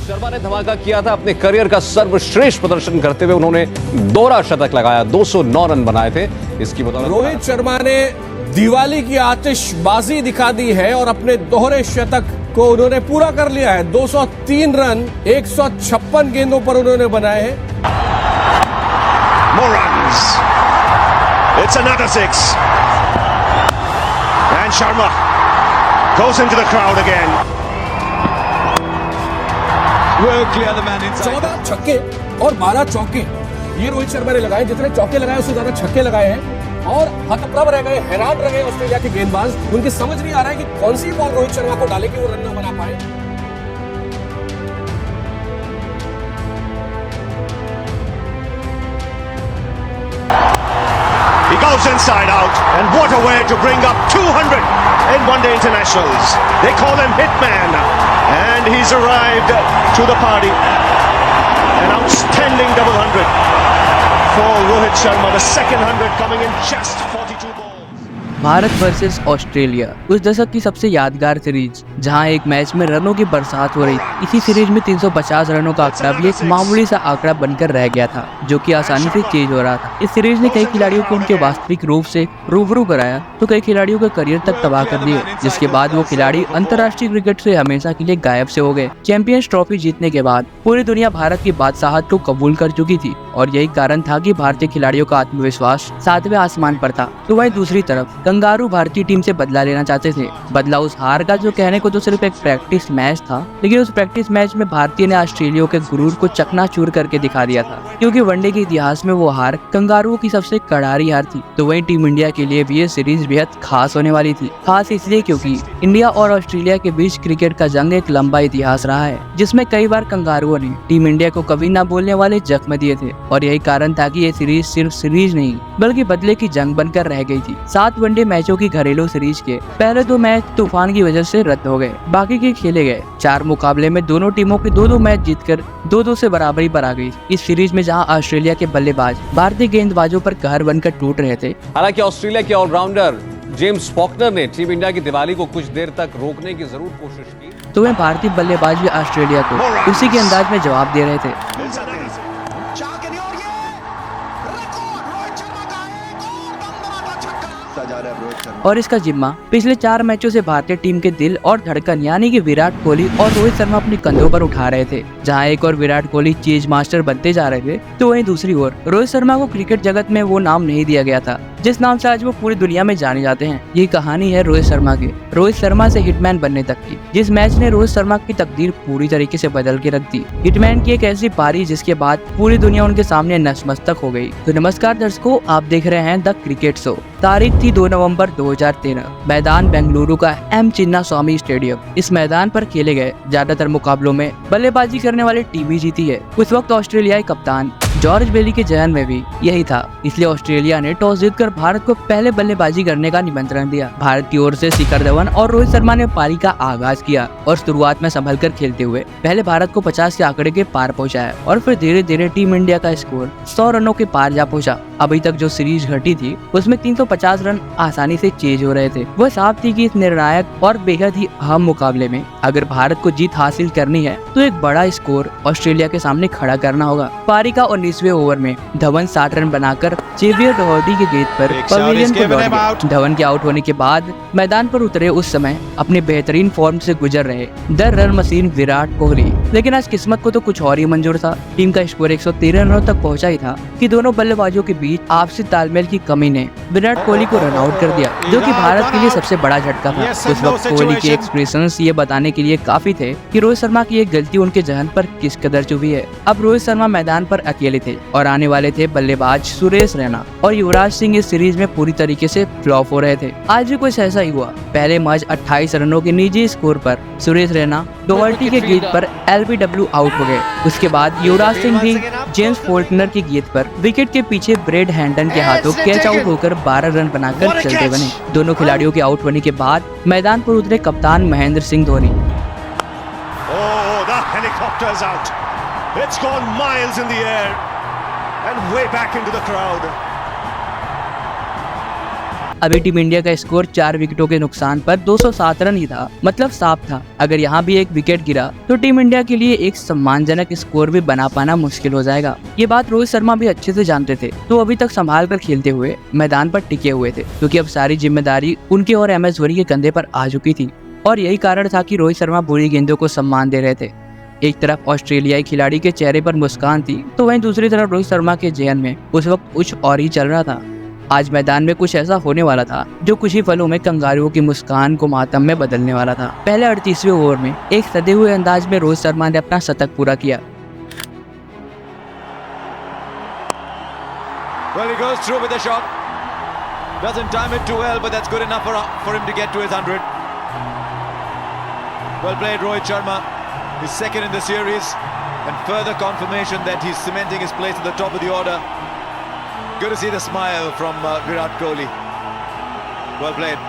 शर्मा ने धमाका किया था। अपने करियर का सर्वश्रेष्ठ प्रदर्शन करते हुए उन्होंने दोहरा शतक लगाया, 209 रन बनाए थे। इसकी बदौलत रोहित शर्मा ने दिवाली की आतिशबाजी दिखा दी है और अपने दोहरे शतक को उन्होंने पूरा कर लिया है। 203 रन 156 गेंदों पर उन्होंने बनाए हैं। More runs. It's another 6. And Sharma goes into the crowd again. Will clear the man inside. 14 छक्के और 12 चौके ये रोहित शर्मा ने लगाए। जितने चौके लगाए उससे ज्यादा छक्के लगाए हैं और हतप्रभ रह गए, हैरान रह गए ऑस्ट्रेलिया के गेंदबाज। उनकी समझ नहीं आ रहा है कि कौन सी बॉल रोहित शर्मा को डाले कि वो रन न बना पाए। He goes inside out, and what a way to bring up 200 in one-day internationals. They call him Hitman, and he's arrived to the party. An outstanding double 100 for Rohit Sharma, the second 100 coming in just 42 balls. Bharat versus Australia उस दशक की सबसे यादगार series, जहां एक match में रनों की बरसात हो रही। इसी सीरीज में 350 रनों का आंकड़ा भी एक मामूली सा आंकड़ा बनकर रह गया था, जो कि आसानी से चेंज हो रहा था। इस सीरीज ने कई खिलाड़ियों को उनके वास्तविक रूप से रूबरू कराया, तो कई खिलाड़ियों का करियर तक तबाह कर दिए, जिसके बाद वो खिलाड़ी अंतर्राष्ट्रीय क्रिकेट से हमेशा के लिए गायब से हो गए। चैंपियंस ट्रॉफी जीतने के बाद पूरी दुनिया भारत की बादशाहत को कबूल कर चुकी थी और यही कारण था कि भारतीय खिलाड़ियों का आत्मविश्वास 7वें आसमान पर था। तो वहीं दूसरी तरफ कंगारू भारतीय टीम से बदला लेना चाहते थे। बदला उस हार का जो कहने को तो सिर्फ एक प्रैक्टिस मैच था, लेकिन उस प्रैक्टिस मैच में भारतीय ने ऑस्ट्रेलिया के गुरूर को चकनाचूर करके दिखा दिया था, क्योंकि वनडे के इतिहास में वो हार कंगारुओं की सबसे कड़ारी हार थी। तो वहीं टीम इंडिया के लिए भी ये सीरीज बेहद खास होने वाली थी। खास इसलिए क्योंकि इंडिया और ऑस्ट्रेलिया के बीच क्रिकेट का जंग एक लंबा इतिहास रहा है, जिसमें कई बार कंगारुओं ने टीम इंडिया को कभी न बोलने वाले जख्म दिए थे। और यही कारण था कि ये सीरीज सिर्फ सीरीज नहीं बल्कि बदले की जंग बनकर रह गई थी। 7 वनडे मैचों की घरेलू सीरीज के पहले 2 मैच तूफान की वजह से रद्द हो गए, बाकी के खेले गए 4 मुकाबले में दोनों टीमों के 2-2 मैच जीतकर 2-2 से बराबरी पर आ गई। इस सीरीज में जहां ऑस्ट्रेलिया के बल्लेबाज भारतीय गेंदबाजों पर कहर बनकर टूट रहे थे। हालांकि ऑस्ट्रेलिया के ऑलराउंडर जेम्स फॉकनर ने टीम इंडिया की दिवाली को कुछ देर तक रोकने की जरूर कोशिश की, तो वह भारतीय बल्लेबाज भी ऑस्ट्रेलिया को उसी के अंदाज में जवाब दे रहे थे। It's another 4 के लिए और ये रिकॉर्ड रोहित शर्मा का एक और दमदार छक्का जा रहा है रोहित शर्मा। और इसका जिम्मा पिछले 4 मैचों से भारतीय टीम के दिल और धड़कन यानी कि विराट कोहली और रोहित शर्मा अपने कंधों पर उठा रहे थे। जहां एक और विराट कोहली चेज मास्टर बनते जा रहे थे, तो वहीं दूसरी ओर रोहित शर्मा को क्रिकेट जगत में वो नाम नहीं दिया गया था जिस नाम से आज वो पूरी दुनिया में जाने जाते हैं। ये कहानी है रोहित शर्मा की, रोहित शर्मा से हिटमैन बनने तक की, जिस मैच ने रोहित शर्मा की तकदीर पूरी तरीके से बदल के रख दी। हिटमैन की एक ऐसी पारी जिसके बाद पूरी दुनिया उनके सामने नतमस्तक हो गई। तो नमस्कार दर्शकों, आप देख रहे हैं द क्रिकेट शो। तारीख थी 2 नवंबर 2013। मैदान बेंगलुरु का एम चिन्नास्वामी स्टेडियम। इस मैदान पर खेले गए ज्यादातर मुकाबलों में बल्लेबाजी करने वाली टीम ही जीती है। उस वक्त ऑस्ट्रेलियाई कप्तान जॉर्ज बेली के जहन में भी यही था, इसलिए ऑस्ट्रेलिया ने टॉस जीतकर भारत को पहले बल्लेबाजी करने का निमंत्रण दिया। भारत की ओर से शिखर धवन और रोहित शर्मा ने पारी का आगाज किया और शुरुआत में संभलकर खेलते हुए पहले भारत को 50 के आंकड़े के पार पहुंचाया और फिर धीरे धीरे टीम इंडिया का स्कोर 100 रनों के पार जा पहुंचा। अभी तक जो सीरीज घटी थी उसमें 350 रन आसानी से चेज हो रहे थे। वह साफ थी कि इस निर्णायक और बेहद ही अहम मुकाबले में अगर भारत को जीत हासिल करनी है तो एक बड़ा स्कोर ऑस्ट्रेलिया के सामने खड़ा करना होगा। पारी का 19वें ओवर में धवन 60 रन बनाकर जेवियर डॉहर्टी के गेंद पर पवेलियन को लौट गए। धवन के आउट होने के बाद मैदान पर उतरे उस समय अपने बेहतरीन फॉर्म से गुजर रहे the run machine Virat Kohli, लेकिन आज किस्मत को तो कुछ और ही मंजूर था। टीम का स्कोर 113 रनों तक पहुंचा ही था कि दोनों बल्लेबाजों के बीच आपसी तालमेल की कमी ने विराट कोहली को रन आउट कर दिया, जो कि भारत के लिए सबसे बड़ा झटका था। उस वक्त कोहली के एक्सप्रेशंस ये बताने के लिए काफी थे कि रोहित शर्मा की एक गलती उनके जहन पर किस कदर चुभी है। अब रोहित शर्मा मैदान पर अकेले थे और आने वाले थे बल्लेबाज सुरेश रैना और युवराज सिंह। इस सीरीज में पूरी तरीके से फ्लॉप हो रहे थे। आज भी कुछ ऐसा ही हुआ। पहले मैच 28 रनों के निजी स्कोर पर सुरेश रैना डॉहर्टी के गेंद पर LBW आउट हो गए। उसके बाद युवराज सिंह भी जेम्स फॉल्कनर की गेंद पर विकेट के पीछे ब्रेड हैंडन के हाथों कैच आउट होकर 12 रन बनाकर चलते बने। दोनों खिलाड़ियों के आउट होने के बाद मैदान पर उतरे कप्तान Mahendra Singh Dhoni. Oh, the helicopter's out. It's gone miles in the air and way back into the crowd. अभी टीम इंडिया का स्कोर 4 विकेटों के नुकसान पर 207 रन ही था, मतलब साफ था अगर यहाँ भी एक विकेट गिरा तो टीम इंडिया के लिए एक सम्मानजनक स्कोर भी बना पाना मुश्किल हो जाएगा। ये बात रोहित शर्मा भी अच्छे से जानते थे, तो अभी तक संभाल कर खेलते हुए मैदान पर टिके हुए थे, क्योंकि अब सारी जिम्मेदारी उनके और MS धोनी के कंधे पर आ चुकी थी। और यही कारण था कि रोहित शर्मा बुरी गेंदों को सम्मान दे रहे थे। एक तरफ ऑस्ट्रेलियाई खिलाड़ी के चेहरे पर मुस्कान थी, तो वहीं दूसरी तरफ रोहित शर्मा के ज़हन में उस वक्त कुछ और ही चल रहा था। आज मैदान में कुछ ऐसा होने वाला था जो कुछ ही पलों में कंगारुओं की मुस्कान को मातम में बदलने वाला था। पहले 38वें ओवर में एक सदे हुए अंदाज में रोहित शर्मा ने अपना शतक पूरा किया। Well, he goes through with the shot. Doesn't time it too well, but that's good enough for him to get to his 100. Well played, Rohit Sharma. His second in the series, and further confirmation that he's cementing his place at the top of the order. Good to see the smile from Virat Kohli. Well played.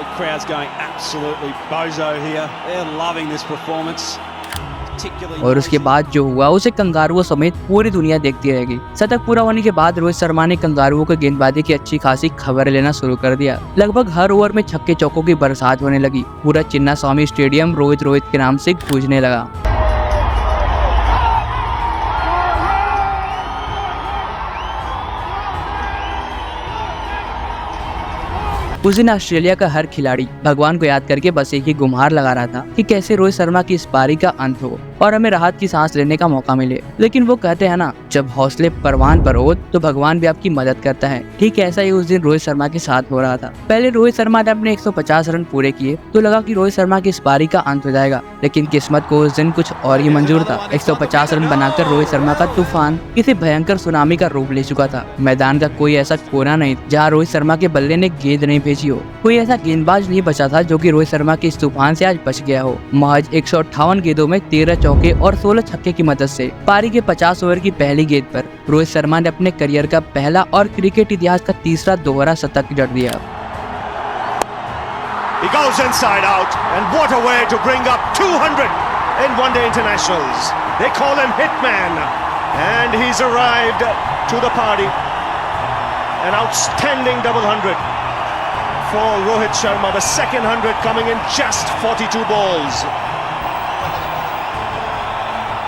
The crowd's going absolutely bozo here. They're loving this performance. और उसके बाद जो हुआ उसे कंगारुओं समेत पूरी दुनिया देखती रहेगी। शतक पूरा होने के बाद रोहित शर्मा ने कंगारुओं के गेंदबाजी की अच्छी खासी खबर लेना शुरू कर दिया। लगभग हर ओवर में छक्के चौकों की बरसात होने लगी। पूरा चिन्नास्वामी स्टेडियम रोहित रोहित के नाम से गूंजने लगा। उस दिन ऑस्ट्रेलिया का हर खिलाड़ी भगवान को याद करके बस एक ही गुहार लगा रहा था कि कैसे रोहित शर्मा की इस पारी का अंत हो और हमें राहत की सांस लेने का मौका मिले। लेकिन वो कहते हैं ना, जब हौसले परवान पर हो तो भगवान भी आपकी मदद करता है। ठीक ऐसा ही उस दिन रोहित शर्मा के साथ हो रहा था। पहले रोहित शर्मा ने अपने 150 रन पूरे किए तो लगा कि रोहित शर्मा की इस पारी का अंत हो जाएगा, लेकिन किस्मत को उस दिन कुछ और ही मंजूर था। 150 रन बनाकर रोहित शर्मा का तूफान किसी भयंकर सुनामी का रूप ले चुका था। मैदान का कोई ऐसा कोना नहीं जहाँ रोहित शर्मा के बल्ले ने गेंद नहीं भेजी हो। कोई ऐसा गेंदबाज नहीं बचा था जो कि रोहित शर्मा के इस तूफान से आज बच गया हो। महज 158 गेंदों में 13 चौके और 16 छक्के की मदद से पारी के 50 ओवर की पहली गेंद पर रोहित शर्मा ने अपने करियर का पहला और क्रिकेट इतिहास का तीसरा दोहरा शतक जड़ दिया। He goes inside out, and what a way to bring up 200 in one-day internationals. They call him Hitman, and he's arrived to the party. An outstanding double 100 for Rohit Sharma, the second 100 coming in just 42 balls.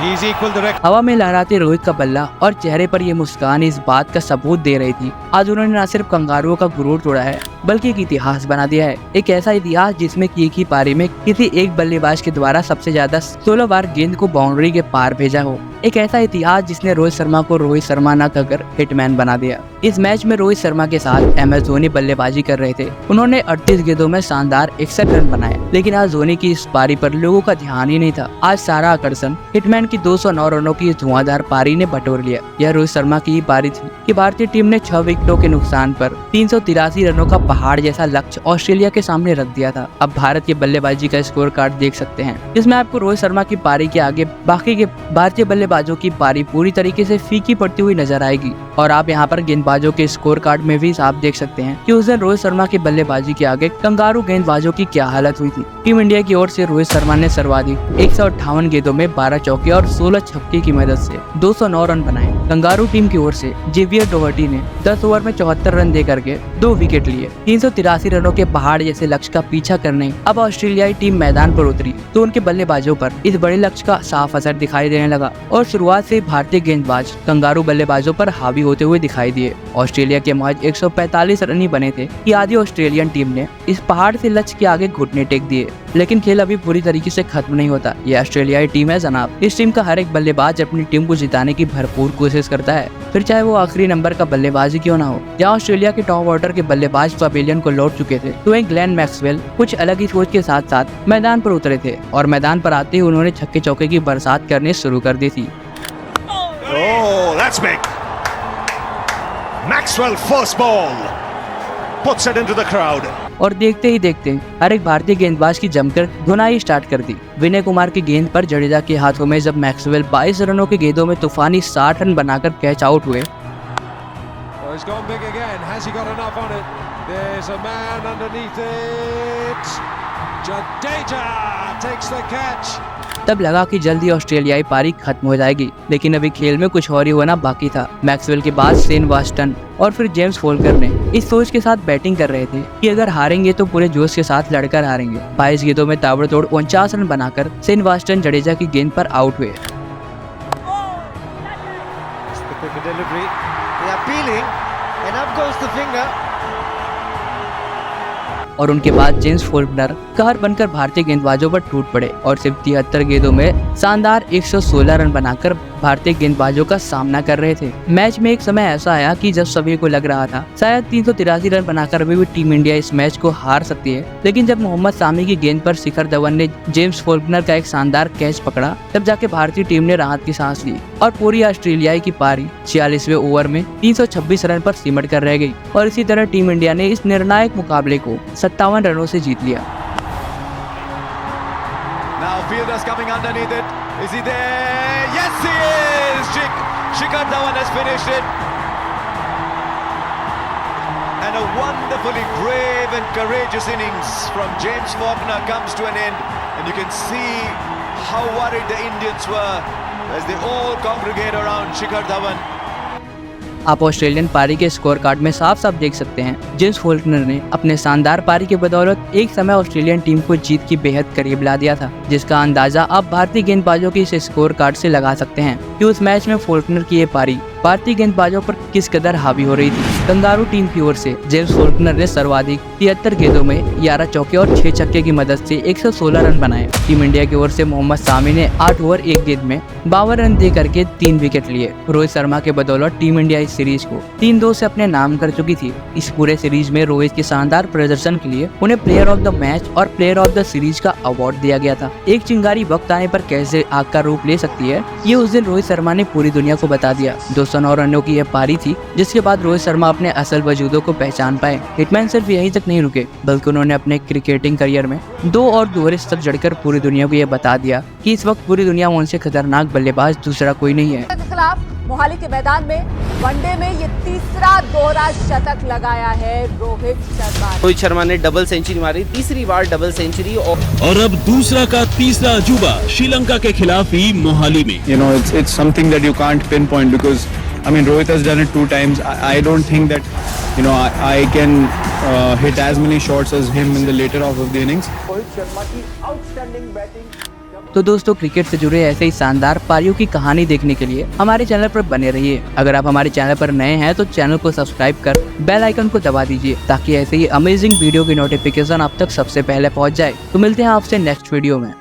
He's equal the record. हवा में लहराते रोहित का बल्ला और चेहरे पर ये मुस्कान इस बात का सबूत दे रही थी, आज उन्होंने न सिर्फ कंगारुओं का गुरूर तोड़ा है बल्कि एक इतिहास बना दिया है। एक ऐसा इतिहास जिसमें की एक ही पारी में किसी एक बल्लेबाज के द्वारा सबसे ज्यादा 16 बार गेंद को बाउंड्री के पार भेजा हो। एक ऐसा इतिहास जिसने रोहित शर्मा को रोहित शर्मा न कहकर हिटमैन बना दिया। इस मैच में रोहित शर्मा के साथ MS धोनी बल्लेबाजी कर रहे थे। उन्होंने 38 गेंदों में शानदार 61 रन बनाए, लेकिन आज धोनी की इस पारी पर लोगों का ध्यान ही नहीं था। आज सारा आकर्षण हिटमैन की 209 रनों की धुआंधार पारी ने बटोर लिया। यह रोहित शर्मा की ही पारी थी कि भारतीय टीम ने 6 विकेटों के नुकसान पर 383 रनों का पहाड़ जैसा लक्ष्य ऑस्ट्रेलिया के सामने रख दिया था। अब भारत के बल्लेबाजी का स्कोर कार्ड देख सकते हैं, जिसमें आपको रोहित शर्मा की पारी के आगे बाकी के भारतीय बल्लेबाजों की पारी पूरी तरीके से फीकी पड़ती हुई नजर आएगी। और आप यहाँ पर गेंदबाजों के स्कोर कार्ड में भी साफ देख सकते हैं कि उस दिन रोहित शर्मा की बल्लेबाजी के आगे कंगारू गेंदबाजों की क्या हालत हुई थी। टीम इंडिया की ओर से रोहित शर्मा ने सर्वाधिक 158 गेंदों में 12 चौके और 16 छक्के की मदद से 209 रन बनाए। कंगारू टीम की ओर से जेवियर डोहर्टी ने 10 ओवर में 74 रन दे करके 2 विकेट लिए। 383 रनों के पहाड़ जैसे लक्ष्य का पीछा करने अब ऑस्ट्रेलियाई टीम मैदान पर उतरी तो उनके बल्लेबाजों पर इस बड़े लक्ष्य का साफ असर दिखाई देने लगा और शुरुआत से भारतीय गेंदबाज कंगारू बल्लेबाजों पर हावी होते हुए दिखाई दिए। ऑस्ट्रेलिया के महज 145 रन ही बने थे कि आधी ऑस्ट्रेलियन टीम ने इस पहाड़ से लक्ष्य के आगे घुटने टेक दिए। लेकिन खेल अभी पूरी तरीके से खत्म नहीं होता। ये ऑस्ट्रेलियाई टीम है जनाब। इस टीम का हर एक बल्लेबाज अपनी टीम को जिताने की भरपूर कोशिश करता है, फिर चाहे वो आखिरी नंबर का बल्लेबाज ही क्यों ना हो। जहाँ ऑस्ट्रेलिया के टॉप ऑर्डर के बल्लेबाज पवेलियन को लौट चुके थे तो वहीं ग्लेन मैक्सवेल कुछ अलग ही सोच के साथ साथ मैदान पर उतरे थे और मैदान पर आते ही उन्होंने छक्के चौके की बरसात करनी शुरू कर दी थी। Oh, that's big. Maxwell first ball puts it into the crowd. और देखते ही देखते हर एक भारतीय गेंदबाज की जमकर धुनाई स्टार्ट कर दी। विनय कुमार की गेंद पर जडेजा के हाथों में जब मैक्सवेल 22 रनों की गेंदों में तूफानी 60 रन बनाकर कैच आउट हुए He's gone big again. Has he got enough on it? There's a man underneath it. Jadeja takes the catch. तब लगा कि जल्दी ऑस्ट्रेलियाई पारी खत्म हो जाएगी, लेकिन अभी खेल में कुछ और ही होना बाकी था। मैक्सवेल के बाद शेन वाटसन और फिर जेम्स फोल्कर ने इस सोच के साथ बैटिंग कर रहे थे कि अगर हारेंगे तो पूरे जोश के साथ लड़कर हारेंगे। 22 गेंदों में ताबड़तोड़ 49 रन बनाकर शेन वाटसन जडेजा की गेंद पर आउट हुए। और उनके बाद जेम्स फोल्कनर कहर बनकर भारतीय गेंदबाजों पर टूट पड़े और सिर्फ 73 गेंदों में शानदार 116 रन बनाकर भारतीय गेंदबाजों का सामना कर रहे थे। मैच में एक समय ऐसा आया कि जब सभी को लग रहा था शायद 383 रन बनाकर अभी भी टीम इंडिया इस मैच को हार सकती है, लेकिन जब मोहम्मद सामी की गेंद पर शिखर धवन ने जेम्स फोल्कनर का एक शानदार कैच पकड़ा, तब जाके भारतीय टीम ने राहत की सांस ली और पूरी ऑस्ट्रेलियाई की पारी 46वें ओवर में 326 रन पर सिमट कर रह गई और इसी तरह टीम इंडिया ने इस निर्णायक मुकाबले को 57 रनों से जीत लिया। Now fielders coming underneath it. Is he there? Yes, he is. Shikhar Dhawan has finished it. And a wonderfully brave and courageous innings from James Faulkner comes to an end. And you can see how worried the Indians were as they all congregate around Shikhar Dhawan. आप Australian पारी के score card में साफ साफ देख सकते हैं James फोल्कनर ने अपने शानदार पारी के बदौलत एक समय ऑस्ट्रेलियन टीम को जीत की बेहद करीब ला दिया था, जिसका अंदाजा आप भारतीय गेंदबाजों के इस स्कोर कार्ड से लगा सकते हैं कि उस मैच में फोल्कनर की ये पारी भारतीय गेंदबाजों पर किस कदर हावी हो रही थी। कंगारू टीम की ओर से जेम्स फोल्कनर ने सर्वाधिक 73 गेंदों में 11 चौके और 6 छक्के की मदद से 116 रन बनाए। टीम इंडिया की ओर से मोहम्मद सामी ने 8 ओवर 1 गेंद में 52 रन दे करके 3 विकेट लिए। रोहित शर्मा के बदौलत टीम इंडिया इस सीरीज को 3-2 से अपने नाम कर चुकी थी। इस पूरे सीरीज में रोहित के शानदार प्रदर्शन के लिए उन्हें प्लेयर ऑफ द मैच और प्लेयर ऑफ द सीरीज का अवार्ड दिया गया था। एक चिंगारी वक्त आने पर कैसे आग का रूप ले सकती है, ये उस दिन रोहित शर्मा ने पूरी दुनिया को बता दिया। 209 रनों की यह पारी थी, जिसके बाद रोहित शर्मा अपने असल वजूदों को पहचान पाए। हिटमैन सिर्फ यहीं तक नहीं रुके, बल्कि उन्होंने अपने क्रिकेटिंग करियर में 2 और दोहरे तक जड़कर पूरी दुनिया को यह बता दिया कि इस वक्त पूरी दुनिया में उनसे खतरनाक बल्लेबाज दूसरा कोई नहीं है। के खिलाफ मोहाली के मैदान में वनडे में ये तीसरा दोहरा शतक लगाया है रोहित शर्मा। रोहित शर्मा ने डबल सेंचुरी मारी, तीसरी बार डबल सेंचुरी और अब दूसरा का तीसरा अजूबा श्रीलंका के खिलाफ ही मोहाली में। You know, it's something that you can't pinpoint because I mean Rohit has done it 2 times. I don't think that you know I can hit as many shots as him in the later half of the innings. Rohit Sharma की outstanding batting. तो दोस्तों, cricket से जुड़े ऐसे ही शानदार पारियों की कहानी देखने के लिए हमारे चैनल पर बने रहिए। अगर आप हमारे चैनल पर नए हैं तो चैनल को सब्सक्राइब कर बेल आइकन को दबा दीजिए ताकि ऐसे ही अमेजिंग वीडियो की नोटिफिकेशन आप तक सबसे पहले पहुंच जाए। तो मिलते हैं आपसे नेक्स्ट वीडियो में।